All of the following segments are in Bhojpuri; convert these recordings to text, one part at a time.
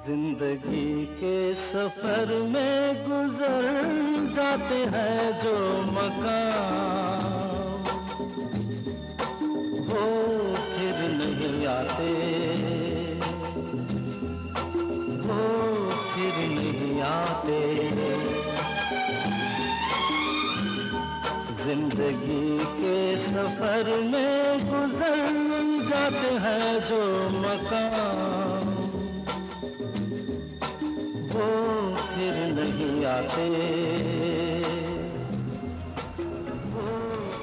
जिंदगी के सफर में गुजर जाते हैं जो मकाम, वो फिर नहीं आते, वो फिर नहीं आते। जिंदगी के सफर में गुजर जाते हैं जो मकाम, वो फिर नहीं आते, वो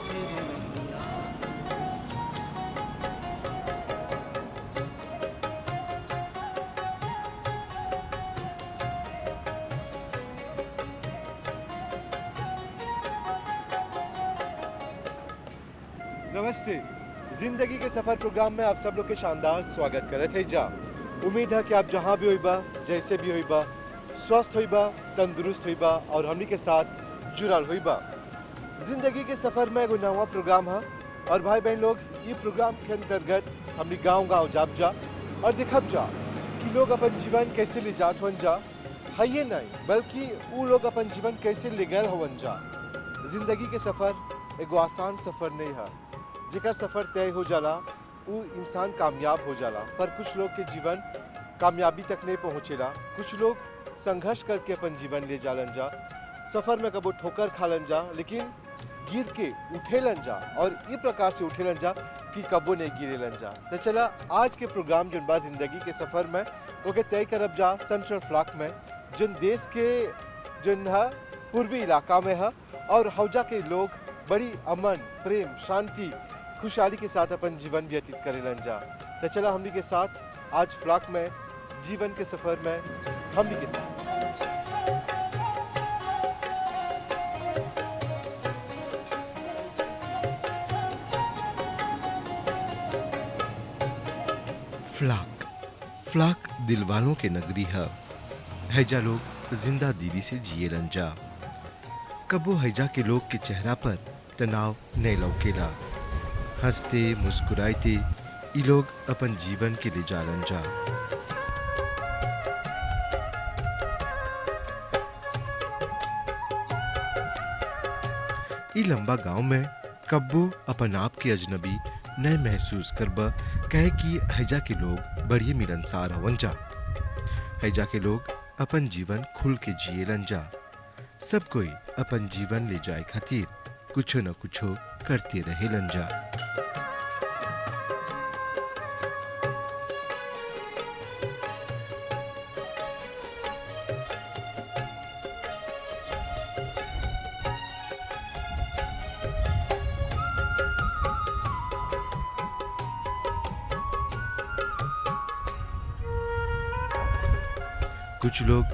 फिर नहीं आते। नमस्ते। जिंदगी के सफर प्रोग्राम में आप सब लोग के शानदार स्वागत करे थे जा। उम्मीद है कि आप जहाँ भी होइबा, जैसे भी होइबा, स्वस्थ होइबा, तंदुरुस्त होइबा और हमनी के साथ जुड़ल होइबा। जिंदगी के सफर में एगो नवा प्रोग्राम है और भाई बहन लोग, ये प्रोग्राम के अंतर्गत हमनी गांव-गांव जाब जा और देखब जा कि लोग अपन जीवन कैसे ले जात हवन जा, है ये नहीं बल्कि वो लोग अपन जीवन कैसे ले गए हवन जा। जिंदगी के सफर एगो आसान सफर नहीं है, जेकर सफर तय हो जाला वो इंसान कामयाब हो जाला, पर कुछ लोग के जीवन कामयाबी तक नहीं पहुँचेला। कुछ लोग संघर्ष करके अपन जीवन ले जालन जा, सफर में कबो ठोकर खालन जा, लेकिन गिर के उठेलन जा और ये प्रकार से उठेलन जा कि कबो नहीं गिरेलन जा। तो चला आज के प्रोग्राम जो बा जिंदगी के सफर में ओके तय करब जा सेंट्रल फ्लॉक में, जिन देश के जिन है पूर्वी इलाका में है और हौजा के लोग बड़ी अमन, प्रेम, शांति, खुशहाली के साथ अपन जीवन व्यतीत करेलन जा। तो चला हमनी के साथ आज फ्लॉक में जीवन के सफर में हमनी के साथ। फ्लॉक दिलवालों के नगरी है। हैजा लोग जिंदा दिली से जिएलन जा। कबो हैजा के लोग के चेहरा पर तनाव नहीं लौकेला। हंसते मुस्कुराते ये लोग अपन जीवन के ले जालन जा। ई लंबा गांव में कब्बू अपन आप के अजनबी नए महसूस करबा, कहे कि हैजा के लोग बड़ी मिलनसार हवन जा। हैजा के लोग अपन जीवन खुल के जिएलन जा। सब कोई अपन जीवन ले जाए खातिर कुछो न कुछो करते रहेलन जा। कुछ लोग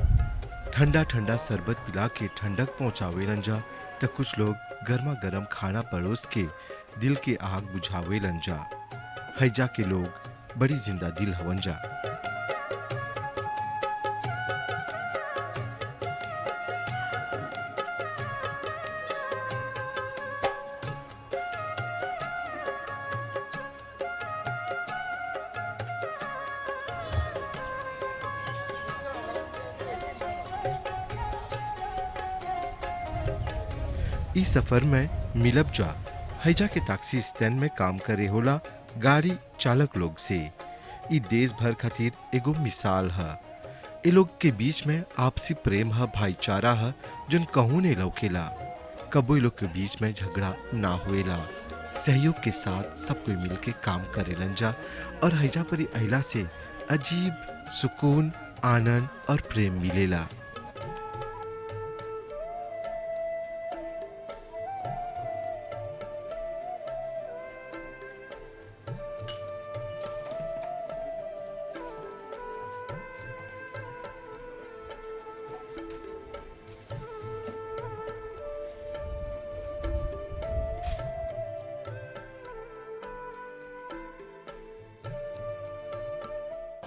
ठंडा ठंडा शरबत पिला के ठंडक पहुंचावेलन जा, तो कुछ लोग गर्मा गर्म खाना परोस के दिल के आग बुझावेलन जा। हैजा के लोग बड़ी जिंदा दिल हवन जा। इस सफर में मिलब जा हैजा के टैक्सी स्टैंड में काम करे होला गाड़ी चालक लोग से। ई देश भर खातिर एगो मिसाल है। ए लोग के बीच में आपसी प्रेम है, भाईचारा है, जोन कहूँ नहीं लौकेला। कबो लोग के बीच में झगड़ा ना हुएला। सहयोग के साथ सब कोई मिल के काम करेलन जा और हैजा पर अहिला से अजीब सुकून, आनंद और प्रेम मिलेला।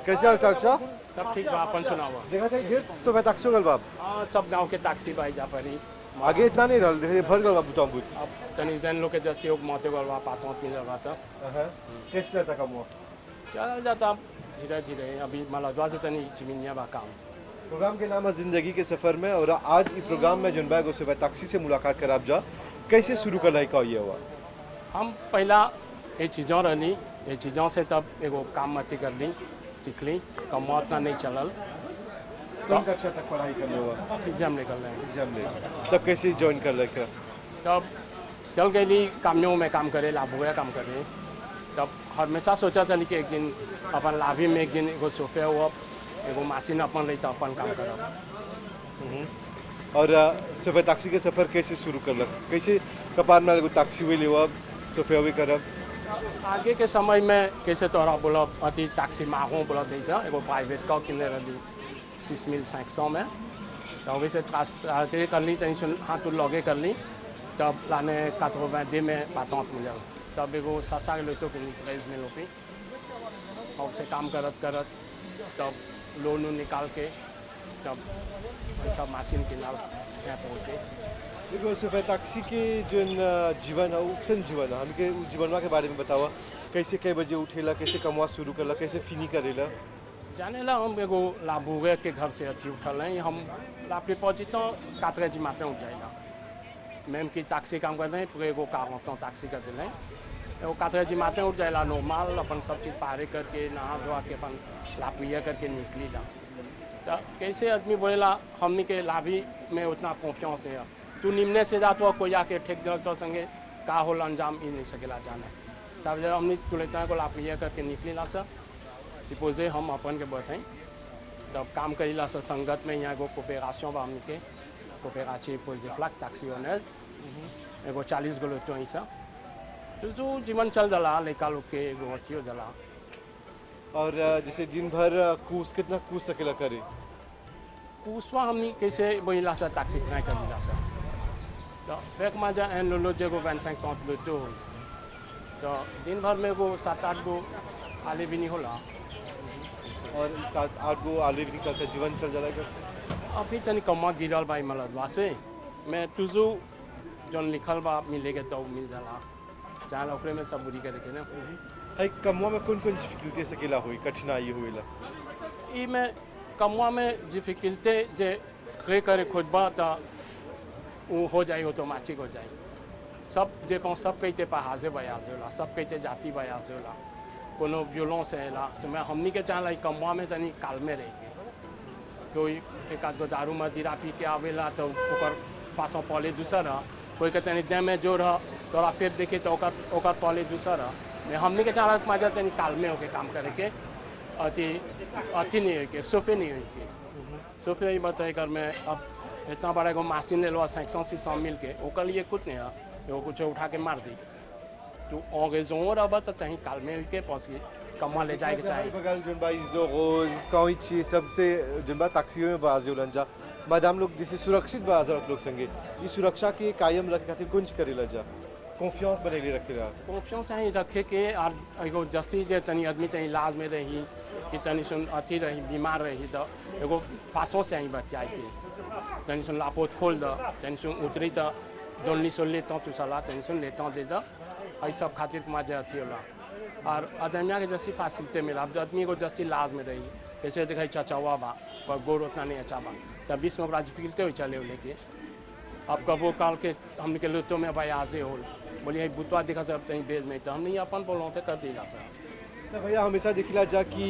कैसे हाल चाचा? सब ठीक बा, अपन सुनावा। देखा था ढेर सुबह तक गल बाब। हाँ, सब गांव के टैक्सी भाई जा पड़ी। आगे इतना नहीं रहल, देखा भर गल बाबू तंबू। अब तनी जन लोग के जस्ती योग माते गल बा, पातों मिल रहा था। कैसे जाता कम? चल जाता धीरे धीरे अभी मलदवा से तनी जमीनिया बा काम। प्रोग्राम के नाम है जिंदगी के सफर में और आज इस प्रोग्राम में जनबा को सुबह टैक्सी से मुलाकात कर आप जा कैसे शुरू कर का ये हुआ। हम पहला ये चीज़ों रही, ये चीज़ों से तब एगो काम मची कर ली, सीख ली, कम उतना नहीं चलल, कौन कक्षा तक पढ़ाई करने हुआ एग्जाम निकल रहे हैं। एग्जाम ले तब कैसे ज्वाइन कर रखा। तब चल गई कामियों में काम करे, लाभुआ काम करे। तब हमेशा सोचा था कि एक दिन अपन लाभी में एक दिन एगो सोफे हुआ एगो मशीन अपन रही तो अपन काम करब। और सुबह टैक्सी के सफर कैसे शुरू कर लग कैसे कपार में एगो टैक्सी हुई लेवा सोफे हुई करब। आगे के समय में कैसे तोरा बोला अति टैक्सी मांगो बोला थे एगो प्राइवेट का किने रही 6500 में। तो वैसे आगे कर ली तनी सुन हाथ लगे कर ली तब लाने 90 में बातों मिले। तब एगो सस्ता के लोटो के प्राइस में लोपी और से काम करत करत तब लोन निकाल के तब सब मशीन के नाल यहाँ पहुँचे। देखो सुबह टैक्सी के जो जीवन है उक्सन जीवन है हमके जीवनवा के बारे में बतावा कैसे कै बजे उठेला कैसे कमवा शुरू करला कैसे फिनी करेला। जाने ला हम एगो लाभुए के घर से अथी उठल हैं हम लापे पहुँची तो कातरे जिमाते उठ जाएगा मैम की टैक्सी काम कर रहे हैं पूरे एगो कार होता हूँ टैक्सी कर दें एगो कातरे जिमाते उठ जाएगा नॉर्मल अपन सब चीज़ पारे करके नहा धोआ के अपन लापिया करके निकली ला। तो कैसे आदमी बोलेला हमनी के लाभी में उतना कॉन्फिडेंस है तू निम्ने से जा तो कोई आके ठेक दे तो संगे का होल अंजाम ही नहीं सकेला जाने सब जगह हमने तुलेता को लापिया करके निकली ला सर। सपोजे हम अपन के बताएं तब काम करीला सर संगत में यहाँ एगो कोपेराशन बा हमनी के कोपेराची पोजे प्लाक टैक्सी ओनर्स एगो 40 गो लोग ऐसा तो जो जीवन चल जाला लड़का लोग के एगो अथी हो जाला। और जैसे दिन भर कूस कितना कूस सकेला करे पूछवा हमनी कैसे बोला सर टैक्सी ट्राई करीला सर। तो एक मजा एन लो जेगो 25-30 लोटो तो दिन भर में एगो 7-8 गो आले भी नहीं होला और 7-8 गो आलू भी निकलता जीवन चल जाला कैसे। अभी तनी कमा गिरल भाई मलदवा से मैं तुझू जौन लिखल बा मिलेगा तो मिल जाला जहाँ ओकरे में सब बुरी करे के ना। है कमवा में कौन कौन डिफिकल्टी सकेला हुई कठिनाई हुईला। ई में कमवा में डिफिकल्टी जे करे खोजबा तो वो हो जाए ऑटोमेटिक हो जाए सब देखो सब कहते पहाजे बयाज होला सब कहते जाति बयाज होला कोनो व्यूलों से है मैं हमनी के चाहला कमवा में तनी काल में रह के कोई एक आध गो दारू मदिरा पी के आवेला तो ओकर पासों पहले दूसरा कोई के तनी दे में जोर तोरा फिर देखे तो ओकर पहले दूसरा मैं हमनी के चाहला मजा तनी काल में होके काम करे के अथी नहीं हो के सोफे नहीं हो के सोफे ही बताए कर मैं अब इतना बड़ा एगो मशीन ले लो 500-600 मिल के ओकर लिए कुछ नहीं है एगो कुछ उठा के मार दी तो आगे जोर अब तो कहीं काल में के पास कमा ले जाए के चाहिए। बगल जुन बा इस दो रोज कौन चीज सबसे जुन बा टैक्सी में बाजी उलंजा मैडम लोग जैसे सुरक्षित बा हजरत लोग संगे इस सुरक्षा के कायम रखे खातिर कुछ करेला जा कॉन्फिडेंस बनेली रखेला कॉन्फिडेंस ही रखे के और एगो जस्ती जे तनी आदमी तनी इलाज में रही कि तनी सुन अथी रही बीमार रही तो एगो पासों से ही बचाए के तनी सुन लापोत खोल दो तनी सुन उतरी तो डोलनी सोल लेता तू सलाह तनी सुन लेता दे दो आई सब खातिर मजा अथी होला और आदमिया के जैसी फैसिलिटी मिला अब आदमी को जस्ती इलाज में रही जैसे देखा चचावा बा पर गोर उतना नहीं अच्छा बा तब बीच में ओकरा डिफिकल्टी हो चले लेके अब कबो काल के हमने के लुटो में भाई आजे हो बोलिए बुतवा देखा सब कहीं बेज में तो हमने अपन बोलों पे कर दिला सर। तो भैया हमेशा दिखला जा कि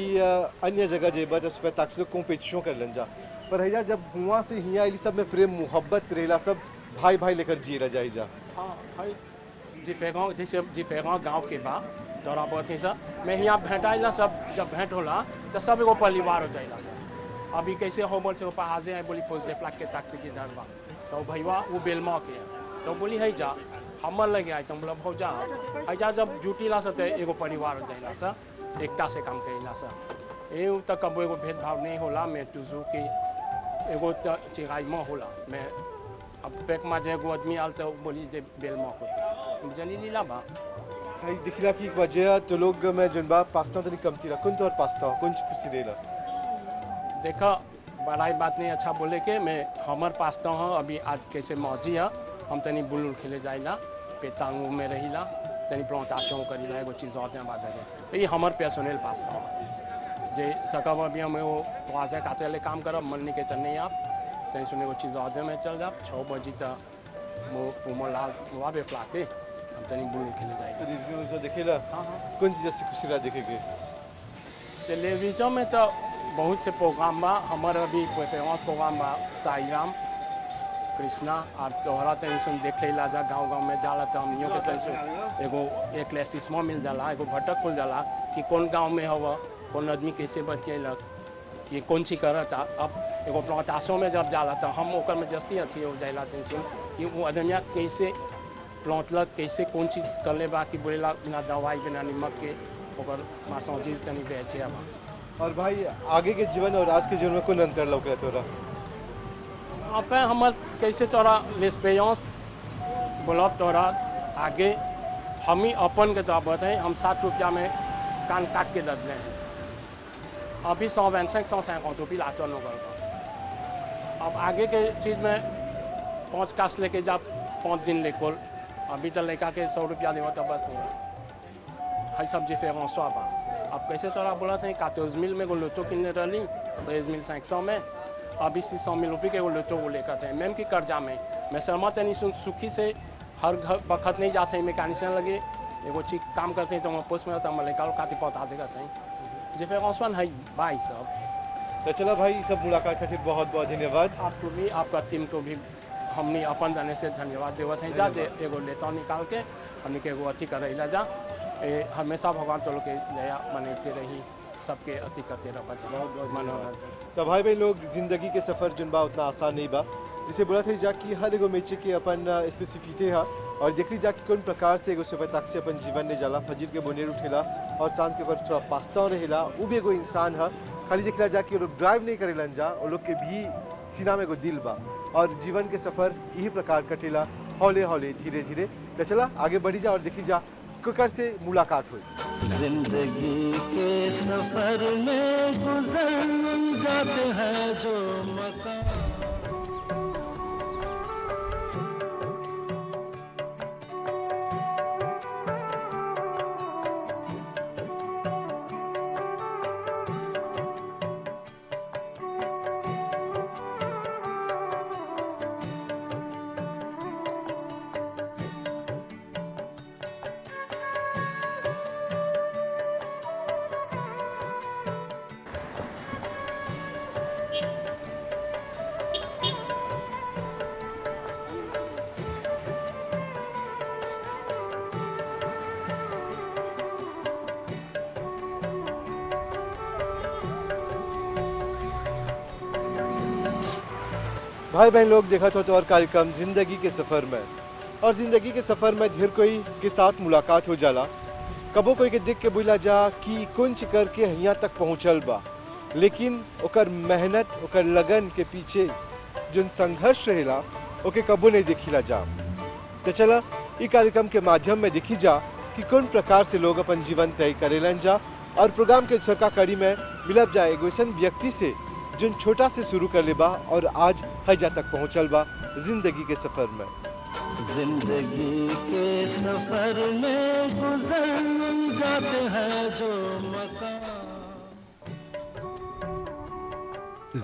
अन्य जगह जेबा तो सुबह टैक्सी लोग कॉम्पिटिशन कर लन जा पर भैया जब हुआ से हिया इली सब में प्रेम मोहब्बत रहेला सब भाई भाई लेकर जी रह जाए जा। हाँ भाई जिपेगाँव जैसे जिपेगाँव गाँव के बा तोरा बहुत ही सर मैं यहाँ भेंटाइला सब जब भेंट होला तो सब एगो परिवार हो जाएगा सर। अभी कैसे हो बोल से वो पहाजे है बोली पोस्ट प्लाक के टैक्सी की डर बा तो भैया वो बेलमा के तो बोली है जा हमर लगे आए तुम लोग हो जा ऐजा जब जुटी ला सकते एगो परिवार हो जाएगा सर एकता से काम करेला सर ये तो कब एगो भेदभाव नहीं होला मैं तुझू की एगो तो चिराई में होला मैं अब पैक में जो एगो आदमी आल तो बोली जे बेलमा होती जनी लीला बा भाई दिखला कि वजह तो लोग मैं जुनबा पास्ता तो नहीं कमती रहा कौन तो और पास्ता कौन खुशी देला देखा बड़ाई बात नहीं अच्छा बोले के मैं हमर पास्ता हूँ अभी आज कैसे मौजी है हम तनी बुल खेले जाइला पेतांगू में रहीला तनी प्लांटेशन करीला एगो चीज़ होते हैं बात है तो ये हमर पर्सनल पास्ता है जे सकब अभी हम वो वहाँ से काते वाले काम करब मन नहीं के चलने आप तहीं सुने वो चीज़ आधे में चल जाब 6 बजे तक वो लाल वहाँ पे फ्लाते हम तनी बुल खेले जाएंगे टेलीविजन जो देखेला हाँ हाँ कौन चीज से खुशी रहा देखेगे? टेलीविजन में तो बहुत से प्रोग्राम बा हमारे अभी फेमस प्रोग्राम बा साई राम कृष्णा आप तोहरा तनी सुन देख ला जा गाँव में जाला तो हम के तनी सुन एगो एक लेसिसमा मिल जाला एगो भटक खुल जाला कि कौन गांव में हवा कौन आदमी कैसे बचेलक ये कौन सी करता अब एगो प्लांटासों में जब जाला तो हम ओकर में जस्ती अच्छी हो जाएला तनी सुन कि वो आदमिया कैसे प्लांटलक कैसे कौन चीज कर ले बा कि बोलेला बिना दवाई बिना नमक के ओकर मासौजीज तनी बेचे अब और भाई आगे के जीवन और आज के जीवन में कौन अंतर लौक रहा तोरा? अब हमार कैसे तोरा लेस्पेयंस बोलब तोरा आगे हम ही अपन के तो बताएं हम 7 रुपया में कान काट के दे हैं अभी 125 150 रुपये लाते नौकर का अब आगे के चीज़ में 5 कास लेके जा 5 दिन लेकोल अभी तो लड़का के 100 रुपया देवा तो बस नहीं है सब जी फेर बा अब कैसे तोरा बोला था 14 मिल में एगो लोटो किनने रही 13 मिल 500 में अभी 600 मिल रुपये के एगो लोटो वो लेकर थे मैम की कर्जा में मैं शर्मा तनी सुखी से हर घर वक्त नहीं जाते मैकेनिशियन लगे एगो चीज काम करते हैं तो मैं पोस्ट में रहता मैं लड़का काटी पौधा से करते हैं जे पे कौन है भाई सब तो चला भाई सब मुलाकात खातिर बहुत बहुत धन्यवाद। आपको भी आपका टीम को भी हमने अपन जाने से धन्यवाद देवत है जा जे एगो लेता निकाल के हमने के एगो अथी करे ला जा हमेशा भगवान तो लोग के दया मनते रही सबके अति करते रह मनोरंजन। तो भाई लोग जिंदगी के सफ़र जुन बा उतना आसान नहीं बा जिसे बोला था जा कि हर एगो मेचे के अपन स्पेसिफिटे है और देख ली जा कि कौन प्रकार से एगो सुबह तक से अपन जीवन ने जाला फजीर के बोनेर उठेला और सांझ के ऊपर थोड़ा पास्ता रहेला वो भी एगो इंसान है खाली देख जा कि वो लोग ड्राइव नहीं करेलन जा वो लोग के भी सीना में एगो दिल बा और जीवन के सफ़र यही प्रकार कटेला हौले हौले धीरे धीरे। तो चला आगे बढ़ी जा और देखी जा कुकर से मुलाकात हुई। जिंदगी के सफर में गुजर जाते हैं जो मकान भाई बहन लोग देखा तो और कार्यक्रम जिंदगी के सफ़र में और जिंदगी के सफ़र में ढेर कोई के साथ मुलाकात हो जाला कबो कोई के देख के बोला जा कि कुछ करके यहाँ तक पहुँचल बा लेकिन ओकर मेहनत ओकर लगन के पीछे जो संघर्ष रहेला ओके कबो नहीं देखिला जा। तो चला ये कार्यक्रम के माध्यम में देखी जा कि कौन प्रकार से लोग अपन जीवन तय करेलन जा और प्रोग्राम के सरका कड़ी में मिलब जाए एगो ऐसन व्यक्ति से जो छोटा से शुरू कर ले बा और आज हैजा तक पहुँचल बा जिंदगी के सफ़र में। जिंदगी के सफर में गुजर जाते हैं जो मकान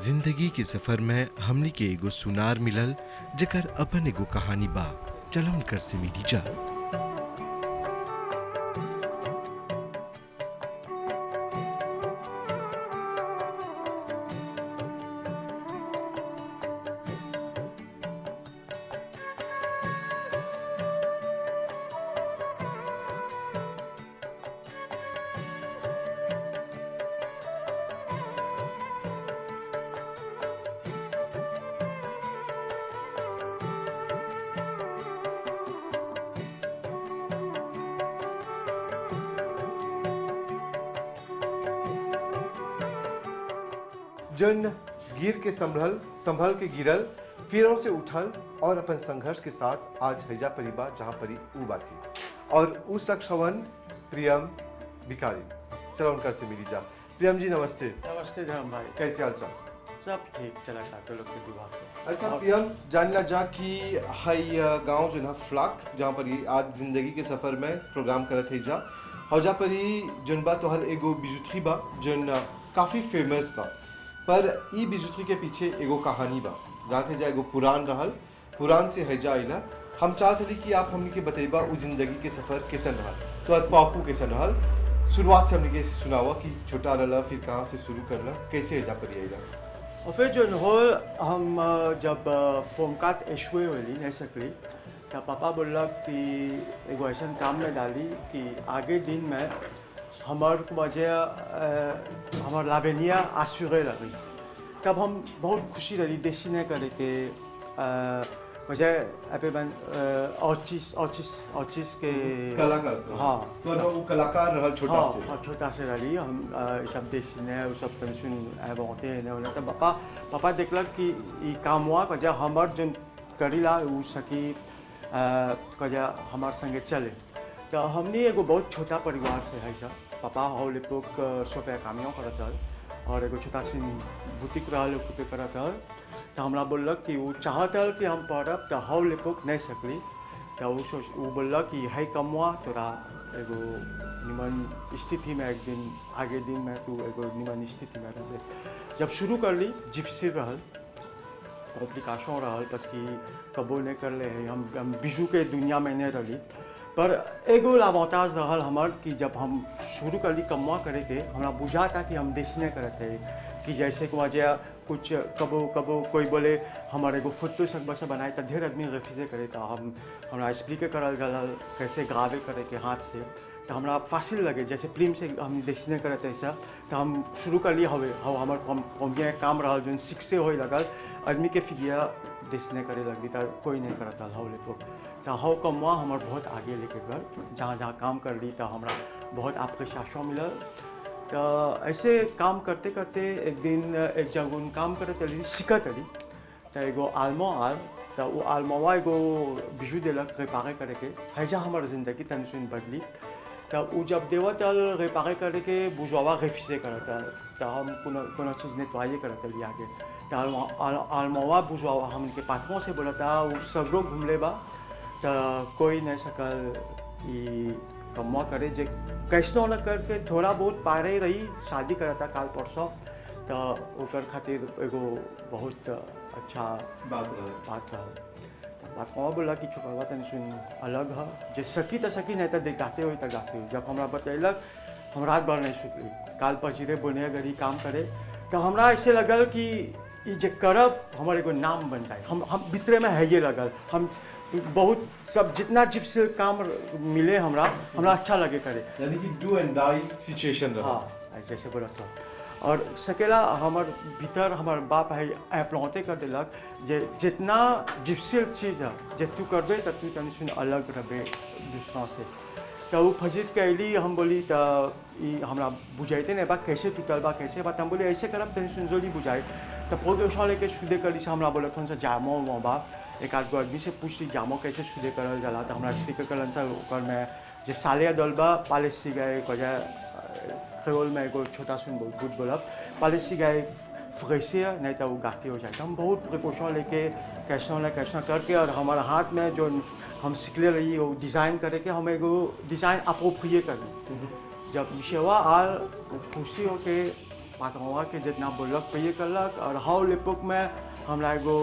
जिंदगी के सफर में हमनी के एगो सुनार मिलल जेकर अपन एगो कहानी बा चल उनकर से मिली जा। जन गिर के संभल के गिरल फिरों से उठल और अपन संघर्ष के साथ आज हैजा परिवार जहाँ परी ऊ बाकी और ऊ शख्स हवन प्रियम भिखारी। चलो उनकर से मिली जा। प्रियम जी नमस्ते। नमस्ते धर्म भाई, कैसे हाल चाल? सब ठीक चला था लोग के दुआ से। अच्छा प्रियम जानला जा कि हई गांव जो ना फ्लाक जहाँ पर ये आज जिंदगी के सफर में प्रोग्राम करत है जा हौजा पर ही जोन बा तोहर एगो बिजुथी बा जोन काफ़ी फेमस बा, पर ई बिजुत्री के पीछे एगो कहानी बा। जाते जा एगो पुराण रहल, पुराण से हैजा आइला। हम चाहते रही कि आप हमने के बतेबा उस जिंदगी के सफ़र कैसन रहल, तो आज पापू कैसन रहल, शुरुआत से हमने के सुनावा कि छोटा रहला, फिर कहाँ से शुरू करला, कैसे हैजा पर आइला। और फिर जो होल हम जब फोमकात एशवे होली नहीं सकली, तो पापा बोला कि एगो ऐसा काम में डाली कि आगे दिन में हमार मुझे हमार लाभेनिया आश्चर्य लगी। तब हम बहुत खुशी रही देशी ने करे के मुझे अभी मैं 28 के कलाकार हाँ तो वो कलाकार रहल छोटा से। हाँ छोटा से रही हम सब देशी ने सब टेंशन बनते हैं तो पापा देखलक कि ई काम हुआ कजा हमार जो करीला उ सकी कजा हमार संगे चले। तो हमने एगो बहुत छोटा परिवार से है सब। पापा हौले लोग सोफे कामियों करत हल और एगो छोटा सी बुटीक रहल पे करत हल। तो हमरा बोलक कि वो चाहत हल कि हम पढ़ब, तो हौले लोग नहीं सकली। तो वो बोलक कि है कमवा तोरा एगो निमन स्थिति में एक दिन आगे दिन में तू एगो निमन स्थिति में रहे। जब शुरू कर ली जिप्सी रहल, एप्लीकेशन रहल, बस कि कबो नहीं कर ले हम बिजू के दुनिया में नहीं रही। पर एगो लावाताज रहल हमार कि जब हम शुरू कर ली कमवा करे के, हमरा बुझा था कि हम देश नहीं करते कि जैसे कि वजह कुछ कबो कबो कोई बोले हमारे एगो फोटो सब बस बनाए तो ढेर आदमी रेफ्यूजे करे। तो हमरा एक्सप्लिक करल गल कैसे गावे करे के हाथ से, तो हमरा फासिल लगे जैसे फिल्म से हम देश नहीं करते ऐसा। तो हम शुरू कर लिए हवे हमार कमिया काम रहा जो शिक्षे हो लगल आदमी के फिगिया देश नहीं करे लगी। तो कोई नहीं करता हौले तो हौ कमवा हमार बहुत आगे लेके गल। जहाँ जहाँ काम कर ली तो हमरा बहुत आपके शासन मिलल। तो ऐसे काम करते करते एक दिन एक जगह काम करे चली सिखत रही। तो एगो आलमो आल, तो वो आलमोवा एगो बिजू दिलक रिपारे करे के, हैजा हमार जिंदगी तन सुन बदली। तो वो जब देवत रिपारे करे के बुझावा रेफिसे करता। तो हम कोनो चीज़ नेटवाइए करता ली आगे। तो आलमोवा बुझावा हम के पात्रों से बोला था वो सगरो घूमले बा। तो कोई नहीं सकल ये कमवा करे जे कैसनो न करके थोड़ा बहुत पारे रही शादी करता काल परसों। तो ओकर खातिर एगो बहुत अच्छा बात रहा। तो बात कौन बोला कि छुपा तन सुन अलग है जे सकी तो सकी नहीं तो गाते हो तो गाते हो। जब हमरा बतैलक हम रात भर नहीं सुतली, काल पचिरे बुनिया गरी काम करे। तो हमरा ऐसे लगल कि ये जे करब हमारे एगो नाम बन जाए। हम भीतरे में है ये लगल हम बहुत सब जितना जिप्सी काम मिले हमरा अच्छा लगे करे, यानी कि डू एंड डाई सिचुएशन रहा। हाँ जैसे बोला था। और सकेला हमार भीतर हमार बाप है एप्लौते कर दिलक जे जितना जिप्सी चीज़ है जे तू करबे तो तू तनी सुन अलग रहे दूसरों से। तो वो फजीर कैली हम बोली तो हमरा बुझाइते नहीं बा कैसे टूटल बा कैसे बात। हम बोली ऐसे करब तनी सुन जोली बुझाए। तो प्रोग्रेशन लेके शुदे करी से हमरा बोला थोड़ा सा जामो वो बा एक आध गो आदमी से पूछ ली जामो कैसे शुदे करल जाला। तो हमरा स्पीकर करलन सा ओकर में जे सालिया दलबा पालिसी गए कजा खेल में एगो छोटा सुन बुझ बोलब पालिसी गए फ्रेसिया नहीं तो वो गाती हो जाए। तो हम बहुत प्रिकॉशन लेके कैसा करके और हमारा हाथ में जो हम सीखले रही वो डिज़ाइन करे के हम एगो डिज़ाइन अप्रोप्रिए करी। जब विषयवा आल खुशी हो के पात्रवा के जितना बोलक पे करलक और हाउ लिपुक में हमरा एगो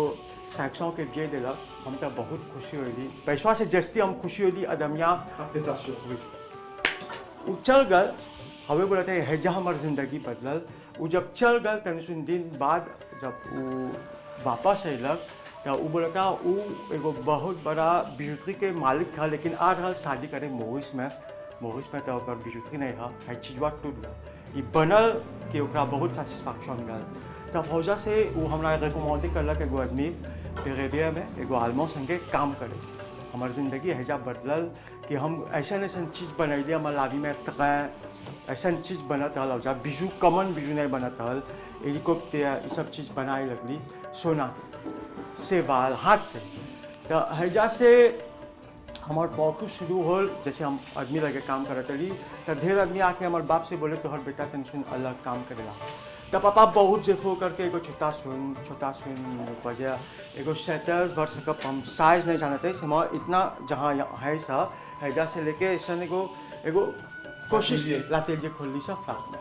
सैक्सों के जे दिलक। हम तो बहुत खुशी हुई पैसा से जस्ती हम खुशी हुई अदमिया चल गल हमें बोला था हैजा हमार जिंदगी बदलल। वो जब चल गल तन सुन दिन बाद जब वो वापस अयलक तो वो बोला था वो एगो बहुत बड़ा बिजुत्री के मालिक था, लेकिन आ रहा शादी करे मोहिस में तो ओकर बिजुत्री नहीं था है चीजवा टूट गल ये बनल कि ओकरा बहुत सेटिस्फैक्शन गल। तब हौजा से वो हमरा रिकमेंड करलक एगो आदमी पेरेबिया में एगो आलमो संगे काम करे। हमार जिंदगी हैजा बदलल कि हम ऐसा चीज़ बनैलिए हमार लाभी में ऐसा चीज़ बनत हल जब बिजू कमन बिजू नहीं बनत हल हेलीकॉप्टर ये सब चीज़ बनाए लगली सोना से बाल हाथ से। तो हैजा से हमार पौकू शुरू होल जैसे हम आदमी लगे काम करत रही। तो ढेर आदमी आके हमार बाप से बोले तोहर बेटा तन सुन अलग काम करेला। तो पापा बहुत जेफो करके एगो छोटा सुन वजह एगो 27 वर्ष का हम साइज नहीं जानते समय इतना जहाँ है सा हैजा से लेके ऐसा एगो कोशिश लाते जे खोली सा फ्लैट में।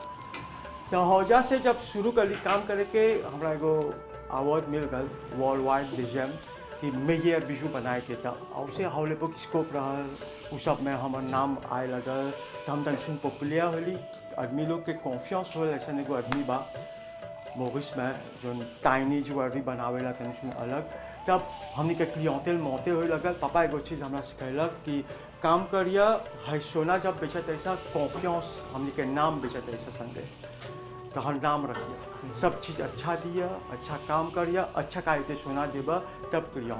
तो हौजा से जब शुरू करी काम करे के हमरा एगो अवार्ड मिल गल वर्ल्ड वाइड डिजम कि मैं ये बिजू बनाए के था और उसे हौले पर स्कोप रहल उ सब में हमार नाम आए लगल तो हम तन पॉपुलर होली आदमी लोग के कॉन्फिडेंस होल ऐसा एगो आदमी बा मोरिस में जो टाइनी ज्वेलरी बनावेला तन अलग तब हमने के क्लियंटेल मोते हुए लगल पापा एगो चीज़ हमरा सिखैलक कि काम करिए है सोना जब बेचत ऐसा कॉन्फिडेंस हमने के नाम बेचत ऐसा संगे तो हम नाम रखिए सब चीज़ अच्छा दिया अच्छा काम करिए अच्छा कायदे सोना देबा तब करिए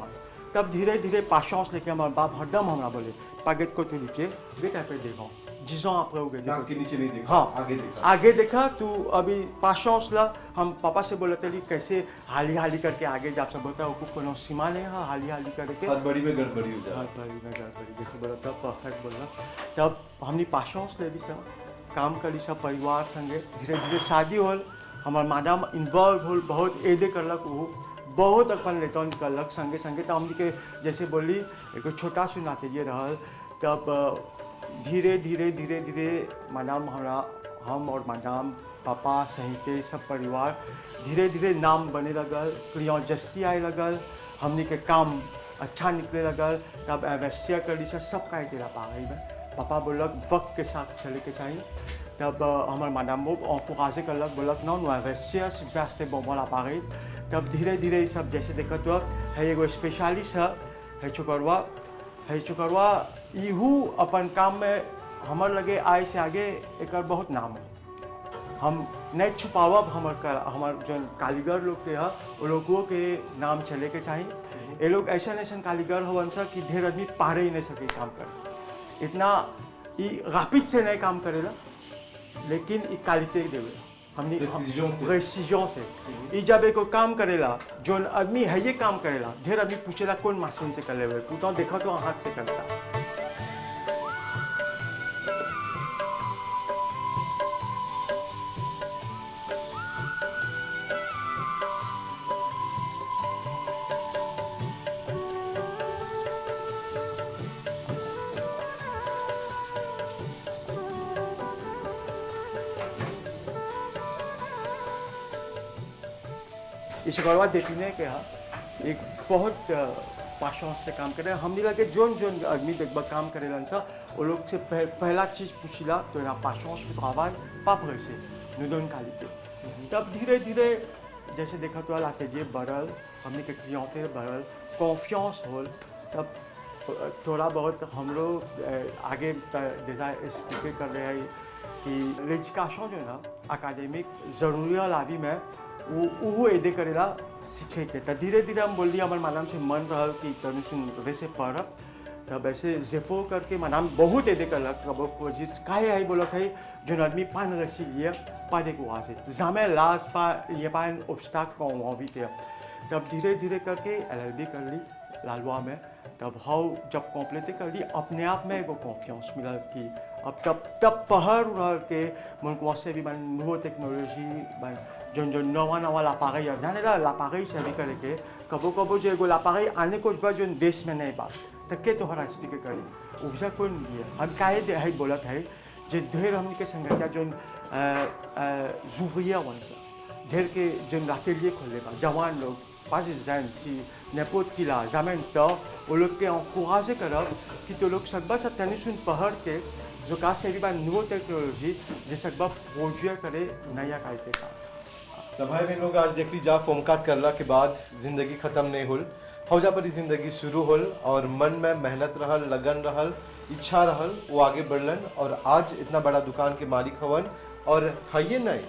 तब धीरे धीरे पाशंस लेके हमारे बाप हरदम हमरा बोले पागेट को तू नीचे बेटा पे देखो जिसों आप रहोगे नाक के नीचे नहीं देखा हाँ आगे देखा आगे देखा तू अभी पाशंस ला हम पापा से बोले थे कैसे हाली हाली करके आगे जा सब बोलता है कोनो सीमा नहीं है हाली हाली करके हड़बड़ी में गड़बड़ी हो जाए गड़बड़ी जैसे बोला तब परफेक्ट बोला तब हमने पाशंस ले ली सब काम करी सब परिवार संगे धीरे धीरे शादी होल हमार मैडम इन्वॉल्व होल बहुत एदे करलक वो बहुत अपन लेतन करलक संगे संगे तो हमने के जैसे बोली एगो छोटा सुनाते ये रहल तब धीरे धीरे धीरे धीरे मैडम हमारा हम और मैडम पापा सहित सब परिवार धीरे धीरे नाम बने लगल क्रियोजस्ती आए लगल हमने के काम अच्छा निकले लगल तब अवश्य करी से सब का तेरा पा गई में पापा बोलक वक्त के साथ चले के चाहिए तब हमारे मैडम वो encouragé करलक बोलक non nous investir ça c'était bon bon l'appareil तब धीरे धीरे सब जैसे देखा तो है एगो स्पेशलिस्ट है चुकरवा इहू अपन काम में हमार लगे आए से आगे एक बहुत नाम है हम नहीं छुपावब हमार जो कारीगर लोग के है वो लोगों के नाम चले के चाहिए ये लोग ऐसा कारीगर हो सा कि ढेर आदमी पारे ही नहीं सके काम करे इतना ये रापिड से नहीं काम करेला लेकिन ये क्वालिटी देवे हमने प्रेसिजन से ये जब एक काम करेला जो आदमी है ये काम करेला ढेर आदमी पूछेला कौन मशीन से कर ले पूछता देखा तो हाथ से करता इस गौरवा देखने के एक बहुत पाशंस से काम करे हमने लगे जोन जोन आदमी देखबा काम करेला सा वो लोग से पहला चीज़ पूछिला तो यहाँ पाशंस में travail pas pressé nous donne qualité तब धीरे धीरे जैसे देखा तो लाते जे बढ़ल हमने के क्लियंटेल बढ़ल कॉन्फिडेंस होल तब थोड़ा बहुत हम लोग आगे जैसा एक्सप्लेन कर रहे हैं कि l'éducation जो ना अकादमिक ज़रूरी है लाभी में वो एदे करेला सीखे के तो धीरे धीरे हम बोल दिया हमारे मैडम से मन रहा कि तनुषन वैसे पढ़ब तब ऐसे जेफो करके मैडम बहुत एदे करलक कब काहे आई बोला था जो आदमी पान रसी लिए पाने को वहाँ से jamais लास्ट पा ये पान obstacle qu'on envie के तब धीरे धीरे करके LLB कर ली लालवा में तब हाउ जब कॉम्प्लीट कर ली अपने आप में एगो कॉन्फिडेंस मिला कि अब तब पढ़ रह के मन को से भी मन नो टेक्नोलॉजी जो नवा l'appareil जाने ला l'appareil से भी करके कबो जो एगो l'appareil आने को बाद जो देश में नहीं बात तक के तोहरा स्पीकर करी उपजा कौन दिए हम काहे दे है बोलत है जो ढेर हमने के संगठन जो जुविया वंसा ढेर के जो atelier खोले बा जवान लोग pas जैन सी n'importe qui là jamais तो वो लोग के encourager करा कि तो लोग सकबा से तनिसुन पढ़ के जो का से भी बा नो टेक्नोलॉजी जे सकबा प्रोड्यूस करे नया कायते का तो भाई बहन लोग आज देख ली जा फोमकात करला के बाद जिंदगी खत्म नहीं होल हौजा पर जिंदगी शुरू होल और मन में मेहनत रहल लगन रहल इच्छा रहल वो आगे बढ़लन और आज इतना बड़ा दुकान के मालिक हवन और खाइए नहीं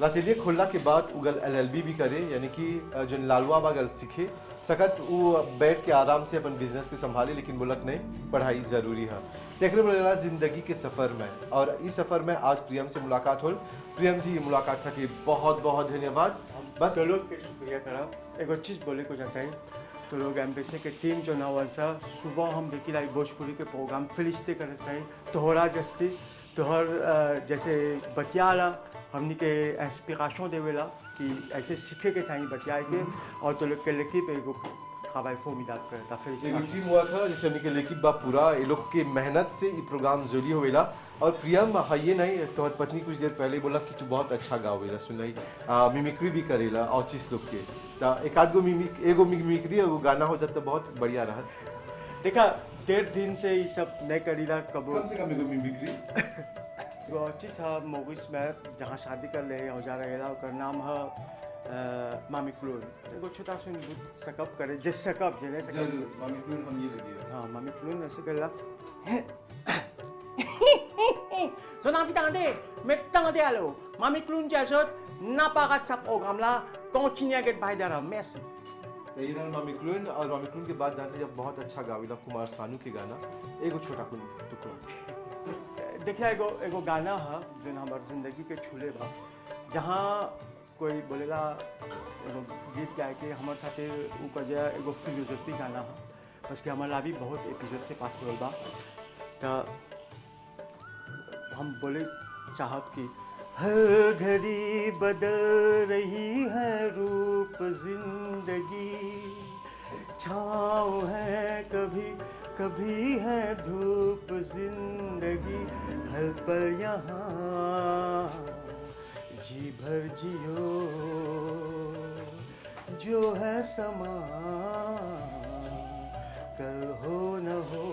लातेलिए खोलने के बाद उगल LLB भी करे यानी कि जो लालवा बागल सीखे सकत वो बैठ के आराम से अपन बिजनेस के संभाले लेकिन बोलक नहीं पढ़ाई ज़रूरी है देख रहे बोला ज़िंदगी के सफ़र में और इस सफ़र में आज प्रियम से मुलाकात होल प्रियम जी ये मुलाकात खातिर बहुत बहुत धन्यवाद बस तो लोग के शुक्रिया करा एगो चीज़ बोले को जाता है तो लोग एम्बेसी के टीम जो ना वंसा सुबह हम देखी लाई भोजपुरी के प्रोग्राम फिलिस्ते करते हैं तोहरा जस्ती तोहर जैसे बतियाला हमने के इंस्पिरेशन देवेला कि ऐसे सीखे के चाहिए बतिया के और तो लोग के लिखी पे एगो travail formidable करे था फिर एगो टीम हुआ था जैसे हमने के लेकिन बा पूरा ये लोग के मेहनत से ये प्रोग्राम जोली होवेला और प्रियम ये नहीं तोहर पत्नी कुछ देर पहले बोला कि तू बहुत अच्छा गावेला सुनलाई मिमिक्री भी करेला ऑचिस लोग के ता एक आध गो मिमिक्री एगो गाना हो जाता बहुत बढ़िया रहा देखा 1.5 दिन से ये सब नहीं करीला कबो कम से कम एगो मिमिक्री वो चीज़ है मोगिस में जहाँ शादी कर ले हो जा रहेला ओकर नाम है मामी क्लोन एगो छोटा सुन सकअप करे जे सकअप जे नहीं सकअप मिमिक्री हम ये लगे हाँ मामी क्लोन ऐसे करला so napitande mettande alo mami klun jasot napakat sap ogamla continue get by there mess Iran मामिक्लून और मामिक्लून के बाद जानते जब बहुत अच्छा गावेला कुमार सानू के गाना एगो छोटा कुन टुकड़ा देखिए एगो गाना है जो हमार जिंदगी के छूले बा जहाँ कोई बोलेला एगो गीत गाए के हमार खातिर ऊ कजा एगो फिलोसफी गाना है बस कि हमारा भी बहुत एपिसोड से पास होल बा तो हम बोले चाहब कि हर घड़ी बदल रही है रूप जिंदगी छाँव है कभी कभी है धूप जिंदगी हर पल यहाँ जी भर जियो जो है समा कल हो न हो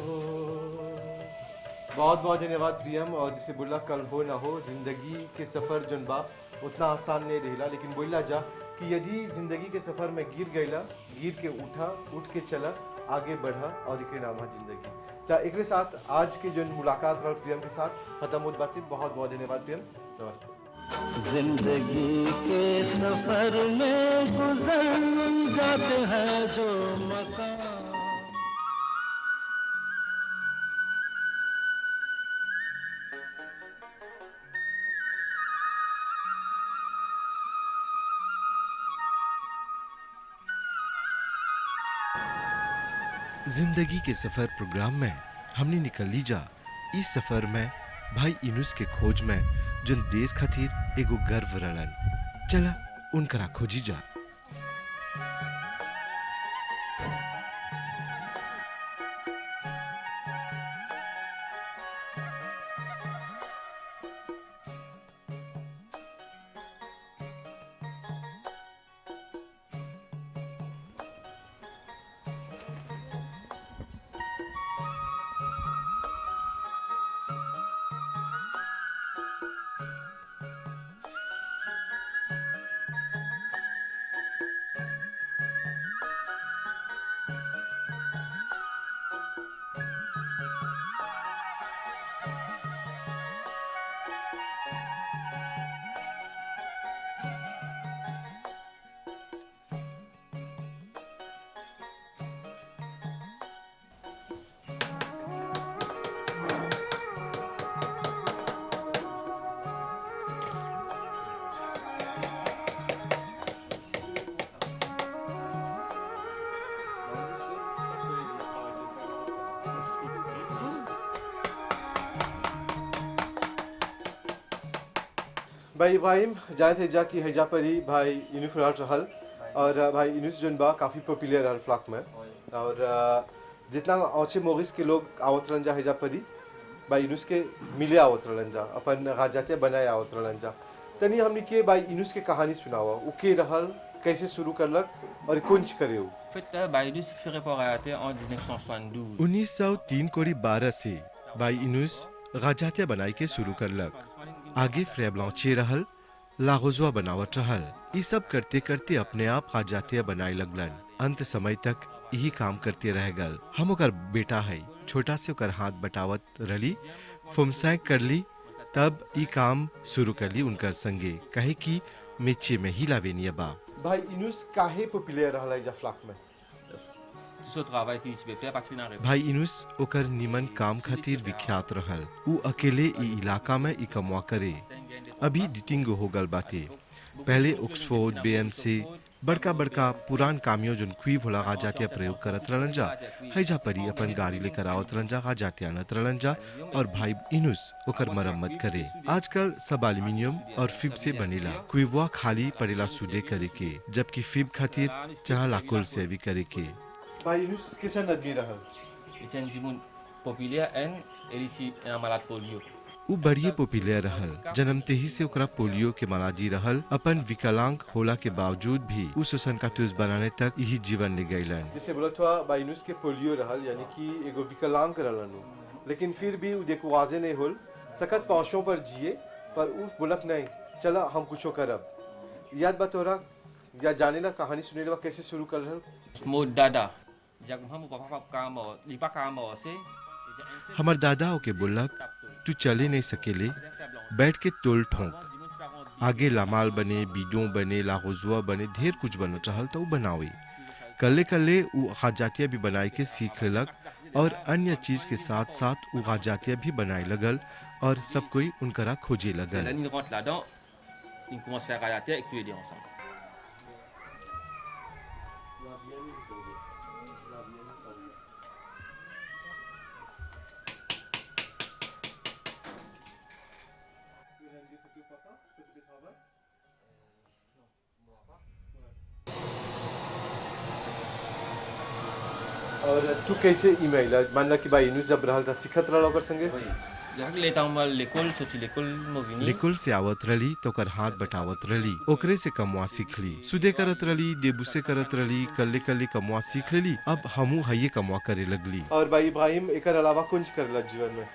बहुत बहुत धन्यवाद प्रियम और जिसे बोला कल हो ना हो जिंदगी के सफ़र जन बा उतना आसान नहीं रहेला लेकिन बोला जा कि यदि जिंदगी के सफ़र में गिर के उठ के चला आगे बढ़ा और एक नाम है जिंदगी तो एक साथ आज के जो मुलाकात रहा प्रियम के साथ खत्म होती बातें बहुत बहुत धन्यवाद प्रियम नमस्ते जिंदगी के सफर में गुजर जाते हैं जो मकाम जिंदगी के सफर प्रोग्राम में हमने निकल ली जा इस सफर में भाई इनुस के खोज में जोन देश खातिर एगो गर्व रलन चला उनकरा खोजी जा भाई इब्राहिम जाए थे जा कि हैजा परी भाई इनुस रहल और भाई इनुस जोन बा काफ़ी पॉपुलर रहल फ्लॉक में और जितना औचे मोगिस के लोग आवत रहन जा हैजा परी भाई इनुस के मिले आवत रहन जा अपन गाजाते बनाए आवत रहन जा तनी हमने के भाई इनुस के कहानी सुनावा उ के रहल कैसे शुरू करलक और कुंज करे उ En fait, Baïdus se fait réparer en 1972. 1903 कोड़ी 12 से भाई इनुस गाजातिया बनाई के शुरू करलक आगे फ्रेबलांचे रहल लागोजुआ बनावट रहल ये सब करते करते अपने आप गाजातिया बनाए लगलन अंत समय तक यही काम करते रह गल हम ओकर बेटा है छोटा से ओकर हाथ बटावत रली फुमसाय कर ली तब ये काम शुरू कर ली उनकर संगे कहे कि मेचे में ही लावेनिया बा भाई इनुस काहे पॉपुलर रहल हैजा फ्लॉक में Tout ce travail qu'il se fait, parce qu'il n'a भाई इनुस ओकर निमन काम खातिर विख्यात रहल उ अकेले ई इलाका में ई कमवा करे अभी डिटिंग हो गल बाते पहले ऑक्सफोर्ड बीएमसी बड़का बड़का पुरान कामियों जोन क्वीव होला गा जातिया प्रयोग करत रहलन जा हैजा परी अपन गाड़ी लेकर आवत रहलन जा गा जातिया नत रहलन जा और भाई इनुस ओकर मरम्मत करे आजकल सब एल्युमिनियम और फिब से बनेला क्वीवा खाली पड़ेला सुदे करे के जबकि फिब खातिर चढ़ा लाकुल से भी करे के भाई यूनुस किसान आदमी रहल Itu yang jimun populer and elici malat polio. उ बढ़िए पॉपुलर रहल। जन्मते ही से ओकरा पोलियो के मलाजी रहल। अपन विकलांग होला के बावजूद भी उ शोषण का तुस बनाने तक यही जीवन ले गईलन। जिसे बोला था भाई यूनुस के पोलियो रहल यानी कि एगो विकलांग रहलन, लेकिन फिर भी उ देखो वाजे नहीं होल सकत पांचों पर जिए, पर उ बोलक नहीं चला हम कुछो करब। याद बा तोरा या जाने ला कहानी सुने ला कैसे शुरू कर रहल? Modada. Jago hamu papa kamo, lipa kamo se. हमार दादा ओके बोलक तू चले नहीं सकेले, बैठ के तोल ठोंक। आगे लामाल बने, बीडों बने, लाहोजुआ बने, ढेर कुछ बनो चाहल तो बनावे। कल्ले कल्ले उ खाजातिया भी बनाए के सीख लेलक और अन्य चीज के साथ साथ उ खाजातिया भी बनाए लगल और सब कोई उनकरा खोजे लगल। Là, il rentre là-dedans, il commence à faire à la terre et tout aider ensemble. और तू कैसे ईमेल मानना कि भाई यूनुस जब रहल था सिखत रहल ओकर संगे? Là, लेता हूँ मैं l'école, sorti l'école, movini. लेकुल से आवत रली तो कर हाथ बटावत रली, ओकरे से कमवा सीख ली। सुदे करत रली, देबुसे करत रली, कल्ले कल्ले कमवा सीख लेली। अब हमू हये कमवा करे लगली। और भाई इब्राहिम एकर अलावा कुछ करेला जीवन में?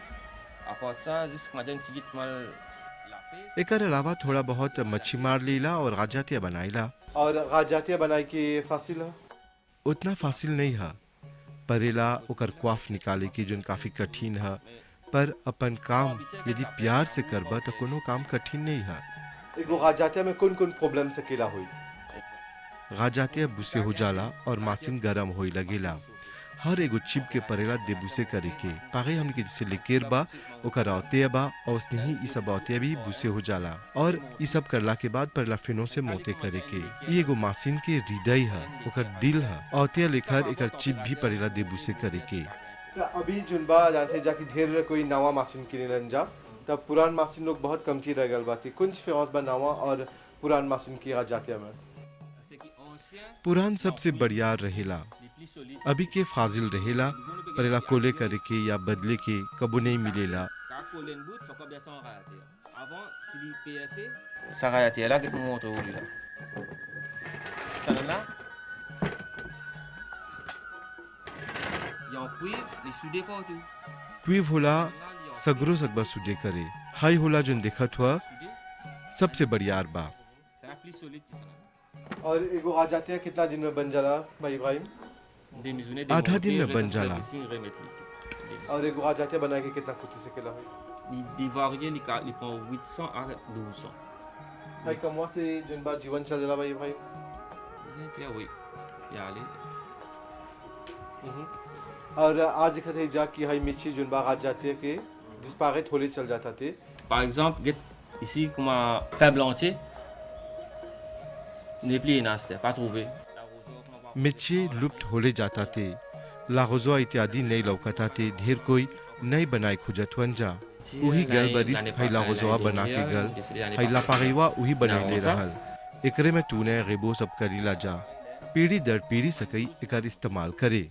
À part ça, juste matin, tu dis mal la pêche. एकर अलावा थोड़ा बहुत मच्छी मार लीला और गाजातिया बनाईला। और गाजातिया बनाई के फासिल है? उतना फासिल नहीं है। परेला ओकर क्वाफ निकाले की जोन काफी कठिन है, पर अपन काम यदि प्यार से करबा तो कोनो काम कठिन नहीं है। एगो गाजातिया में कौन कौन प्रॉब्लम सकेला होई? गाजातिया बुसे हो जाला और मासिन गरम होई लगेला। हर एगो चिप के परेला देबुसे करे के पागे हमने के जैसे लेकेर बा ओकर औते बा और उसने ही ई सब औते भी बुसे हो जाला और ई सब करला के बाद परेला फिनो से मोते करे के। ई एगो मासिन के हृदय है, ओकर दिल है। औते लेखर एकर चिप भी परेला देबुसे करे के। अभी जुनबा जानते जाके ढेर कोई नवा मासिन के लिए जा, तब पुरान मासिन लोग बहुत कमती रह गल बाती। कुछ फेमस बा नवा और पुरान मासिन की गाजातिया में? पुरान सबसे बढ़िया रहेला, अभी के फाजिल रहेला, परेला कोले करे के या बदले के कबो नहीं मिलेला। Ça va être là que tu montres où là. Ça là. Il y a un cuivre, les soudés partout. क्वीव होला सगरो सकबा सुदे करे। हाई होला जोन देखत हुआ सबसे बढ़िया बा। Ça va plus solide que ça. और एगो गाजातिया कितना दिन में बन जाला भाई इब्राहिम? आधा दिन में बन जाला। और एगो गाजातिया बनाए के कितना कुछ सकेला होई? Il varie, il prend 800 à 1200. भाई कमवा से जुनबा जीवन चल जाला भाई Ibrahim? Oui, il y a allé. और आज कहते जा कि हाई मिची जुनबा गाजातिया के डिस्पारेट होले चल जाता थे। Par exemple, ici, comme un faible entier, il n'est plus énaste, pas trouvé. मिच्छे लुप्त होले जाता थे, लाहोजवा इत्यादि नहीं लौकता थे। ढेर कोई नई बनाए खुजत वंजा उही गल बरिस हाई लाहोजवा बना के गल हाई लापागीवा उही बनाए रहल। एकरे में तूने गेबो सब करीला जा, पीढ़ी दर पीढ़ी सकई एकर इस्तेमाल करे।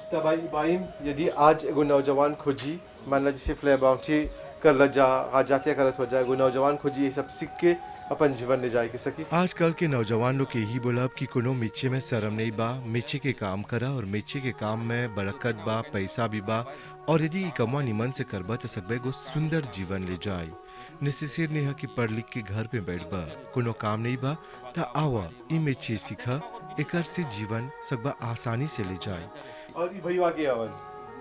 तब भाई इब्राहिम यदि आज एगो नौजवान खोजी मानला जिसे फ्ले बाउंची कर ल जा गाजातिया करत हो जाए, एगो नौजवान खोजी ये सब सीख के अपन जीवन ले जाए के सकी। आजकल के नौजवान लोग के यही बोलब कि कोनो मिच्छे में शर्म नहीं बा, मिच्छे के काम करा और मिच्छे के काम में बरकत बा, पैसा भी बा और यदि ई कमा निमन से करबा तो सकबे गो सुंदर जीवन ले जाए। नेसेसरी नहीं है कि पढ़ लिख के घर पे बैठ बा, कोनो काम नहीं बा ता आवा ई मिच्छे सीखा, एकर से जीवन सकबा आसानी से ले जाए। और ई भईवा के आवन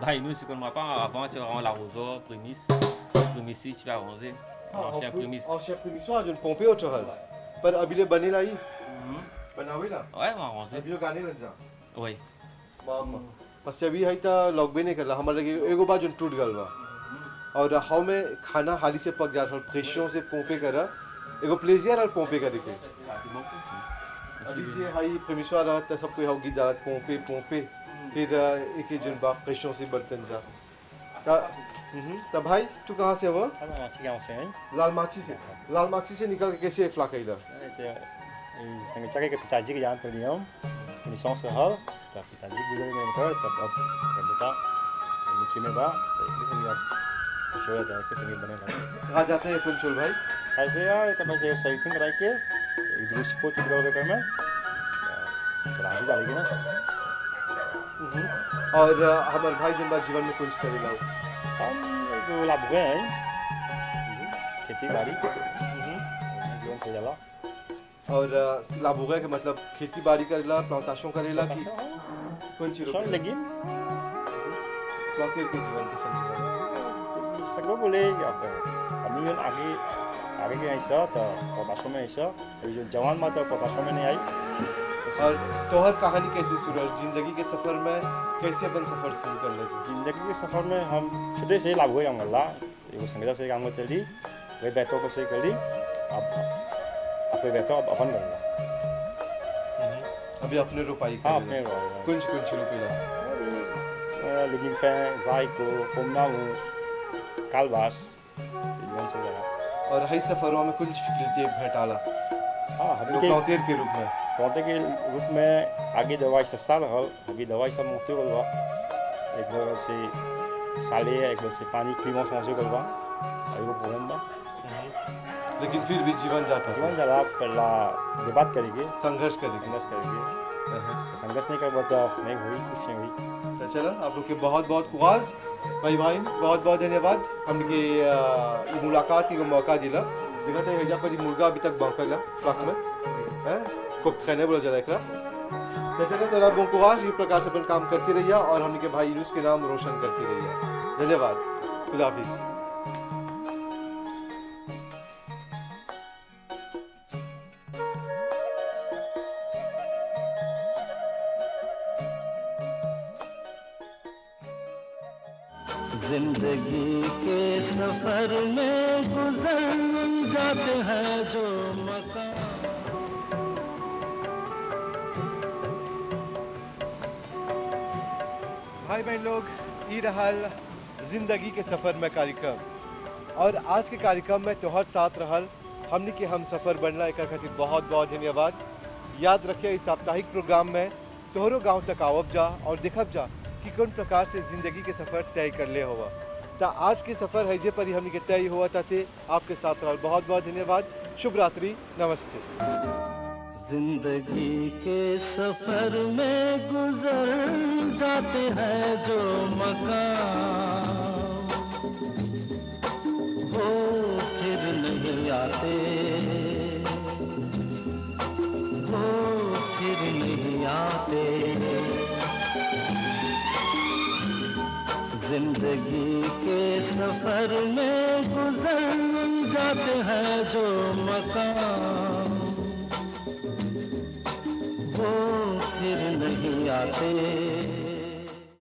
Bah, nous, c'est comme avant, tu as l'arroseur, prémisse, tu vas arroser. Ancien prémisse. ancien prémissoire जो पोंपे हो चहल पर अभी ले बने लाई बनावे ला Ouais, on va arroser. अभी लोग गाने लग जा Oui. मामा बस अभी है ता लॉग भी नहीं करला हमारे लगे एगो बार जो टूट गल बा और हाउ में खाना हाली से पक जाता फ्रेशों से पोंपे करा एगो प्लेजियर और पोंपे करे के Merci beaucoup. अभी जे हाई प्रेमिसवा रहता सब कोई हाउ गीत डालत पोंपे पोंपे फिर एक ही जन बा फ्रेशों से बर्तन जा तब भाई तू कहाँ से हो माछी गाँव से हैं लाल माची से निकल के कैसे फ्ला कैला संगचाके के पिताजी के जान पड़ी हम निशान से हल तब पिताजी गुजर गए कर तब अब बेटा नीचे में बा तो इसलिए हम यार छोड़ जाए के संगे बने लगे कहाँ जाते हैं पंचोल भाई ऐसे यार तब से सर्विसिंग कराई के एक दूसरे को टुकड़ा कर में राजू डालेगी ना और हमारे भाई जन बा जीवन में कुछ करेला हम एक लाभ गए हैं खेती बाड़ी जीवन से जाला और लाभ होगा कि मतलब खेती बाड़ी करेला प्लांटेशन करेला कि कौन चीज सॉरी लगी प्लांटे के जीवन के संग सगळं बोले आम्ही आगे आगे के ऐसा तो पताशों में ऐसा जो जवान माता पताशों में नहीं आई और तोहर कहानी कैसे शुरू हुई जिंदगी के सफर में कैसे अपन सफर शुरू कर लगे जिंदगी के सफर में हम छोटे से लाभ हुए हम गल्ला एगो संगीता से काम करते ली वे बैठो को से करी अब अपने बैठो अब अपन गल्ला अभी अपने रुपाई हाँ अपने कुछ रुपया लेकिन फैन जाइको कोमनाऊ कालबास जीवन से जाला और हई सफरों में कुछ फिक्र भेटाला हाँ हम प्लांटेर के रूप में पौधे के रूप में आगे दवाई सस्ता रहल आगे दवाई सब मुफ्त गल बा एक बार से साले एक बार से पानी क्रीमों पहुँचे गल बा एगो प्रॉब्लम बा लेकिन फिर भी जीवन जाता जीवन जला पहला बात करेंगे संघर्ष करेंगे संघर्ष नहीं कर तो नहीं हुई कुछ नहीं हुई तो चलो आप लोग के बहुत बहुत कुआज भाई बहुत बहुत धन्यवाद हमने ये मुलाकात की मौका दिला देखा था हेजा पर मुर्गा अभी तक बांकला फ्लक में है कुक खाने बोला जरा एकरा तो चलो तेरा bon courage ये प्रकार से अपन काम करती रहिए और हमने के भाई यूनुस के नाम रोशन करती रहिए धन्यवाद खुदा हाफिज जिंदगी के सफर में गुजर जाते हैं जो मकाम भाई बहन लोग ई रहल जिंदगी के सफ़र में कार्यक्रम और आज के कार्यक्रम में तोहर साथ रहल हमने के हम सफ़र बनला एक खातिर बहुत बहुत धन्यवाद याद रखिए इस साप्ताहिक प्रोग्राम में तोहरों गांव तक आवब जा और देखब जा कि कौन प्रकार से ज़िंदगी के सफ़र तय कर ले हुआ ता आज के सफ़र है जे पर ही हमने के तय हुआ ताते आपके साथ रहल बहुत बहुत धन्यवाद शुभ रात्रि नमस्ते जिंदगी के सफर में गुजर जाते हैं जो मकाम वो फिर नहीं आते वो फिर नहीं आते जिंदगी के सफर में गुजर जाते हैं जो मकाम वो फिर नहीं आते